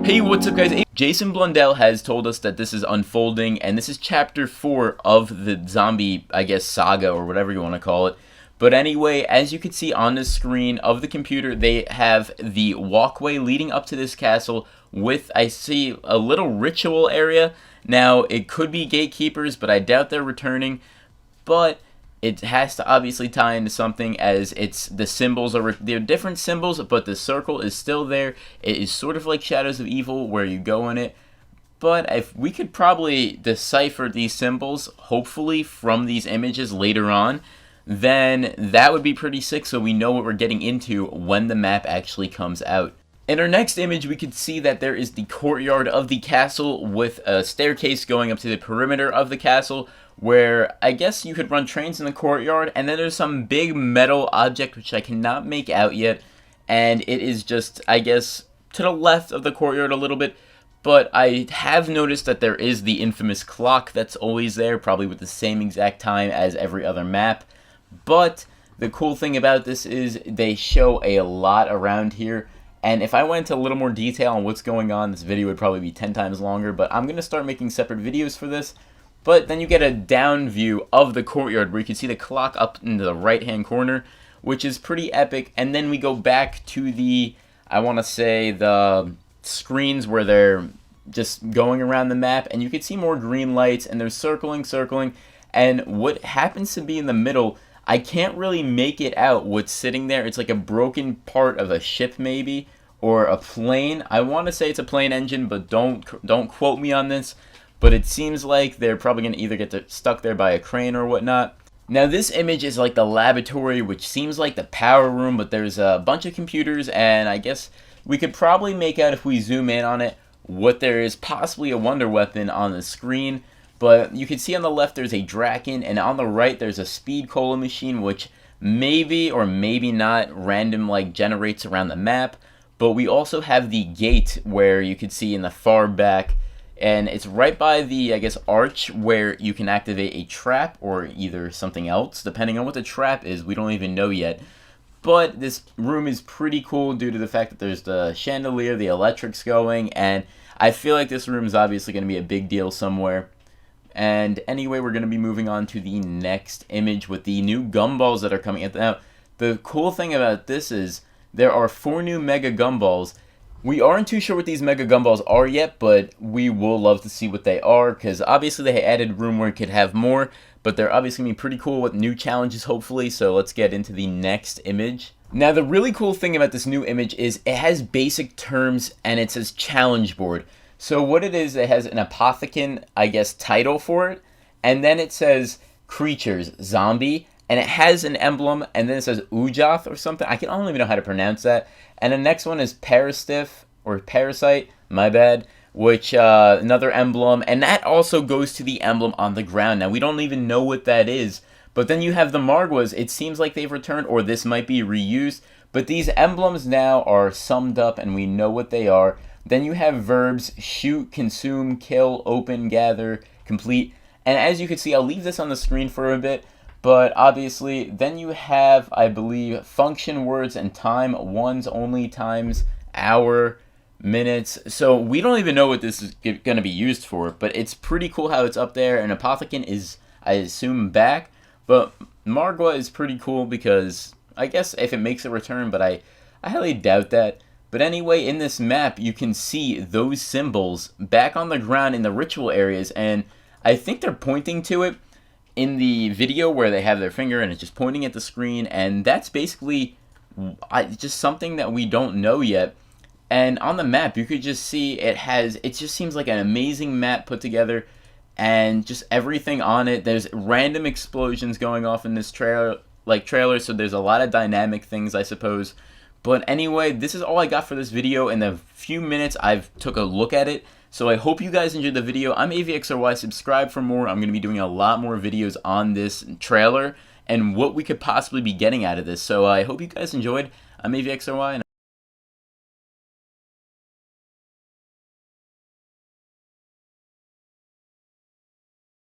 Hey, what's up guys? Jason Blundell has told us that this is unfolding, and this is chapter 4 of the zombie, I guess, saga, or whatever you want to call it. But anyway, as you can see on the screen of the computer, they have the walkway leading up to this castle with, I see, a little ritual area. Now, it could be gatekeepers, but I doubt they're returning. But it has to obviously tie into something, as it's the symbols are they're different symbols, but the circle is still there. It is sort of like Shadows of Evil where you go in it. But if we could probably decipher these symbols, hopefully from these images later on, then that would be pretty sick, so we know what we're getting into when the map actually comes out. In our next image, we can see that there is the courtyard of the castle with a staircase going up to the perimeter of the castle, where I guess you could run trains in the courtyard, and then there's some big metal object which I cannot make out yet, and it is just, I guess, to the left of the courtyard a little bit, but I have noticed that there is the infamous clock that's always there, probably with the same exact time as every other map. But the cool thing about this is they show a lot around here, and if I went into a little more detail on what's going on, this video would probably be 10 times longer, but I'm going to start making separate videos for this. But then you get a down view of the courtyard where you can see the clock up in the right hand corner, which is pretty epic. And then we go back to the, I want to say, the screens where they're just going around the map, and you can see more green lights, and they're circling, and what happens to be in the middle, I can't really make it out what's sitting there. It's like a broken part of a ship maybe, or a plane. I want to say it's a plane engine, but don't quote me on this. But it seems like they're probably going to either get stuck there by a crane or whatnot. Now this image is like the laboratory, which seems like the power room, but there's a bunch of computers, and I guess we could probably make out, if we zoom in on it, what there is possibly a wonder weapon on the screen. But you can see on the left there's a Draken, and on the right there's a speed cola machine, which maybe or maybe not random like generates around the map. But we also have the gate where you can see in the far back, and it's right by the, I guess, arch where you can activate a trap or either something else, depending on what the trap is. We don't even know yet. But this room is pretty cool due to the fact that there's the chandelier, the electrics going, and I feel like this room is obviously going to be a big deal somewhere. And anyway, we're going to be moving on to the next image with the new Gumballs that are coming out. Now, the cool thing about this is there are 4 new Mega Gumballs. We aren't too sure what these Mega Gumballs are yet, but we will love to see what they are, because obviously they added room where it could have more, but they're obviously going to be pretty cool with new challenges, hopefully, so let's get into the next image. Now, the really cool thing about this new image is it has basic terms, and it says challenge board. So what it is, it has an apothecary, I guess, title for it, and then it says creatures, zombie, and it has an emblem, and then it says Ujoth or something. I don't even know how to pronounce that. And the next one is Parastiff, or Parasite, my bad, which, another emblem, and that also goes to the emblem on the ground. Now, we don't even know what that is, but then you have the Margwas. It seems like they've returned, or this might be reused, but these emblems now are summed up, and we know what they are. Then you have verbs: shoot, consume, kill, open, gather, complete, and as you can see, I'll leave this on the screen for a bit, but obviously, then you have, I believe, function words and time, ones only, times, hour, minutes. So we don't even know what this is going to be used for, but it's pretty cool how it's up there. And Apothecary is, I assume, back, but Margwa is pretty cool because I guess if it makes a return, but I highly doubt that. But anyway, in this map, you can see those symbols back on the ground in the ritual areas, and I think they're pointing to it in the video where they have their finger and it's just pointing at the screen, and that's basically just something that we don't know yet. And on the map, you could just see it just seems like an amazing map put together, and just everything on it. There's random explosions going off in this trailer, so there's a lot of dynamic things, I suppose. But anyway, this is all I got for this video. In the few minutes I've took a look at it, so I hope you guys enjoyed the video. I'm Avxry. Subscribe for more. I'm going to be doing a lot more videos on this trailer and what we could possibly be getting out of this. So I hope you guys enjoyed. I'm Avxry, and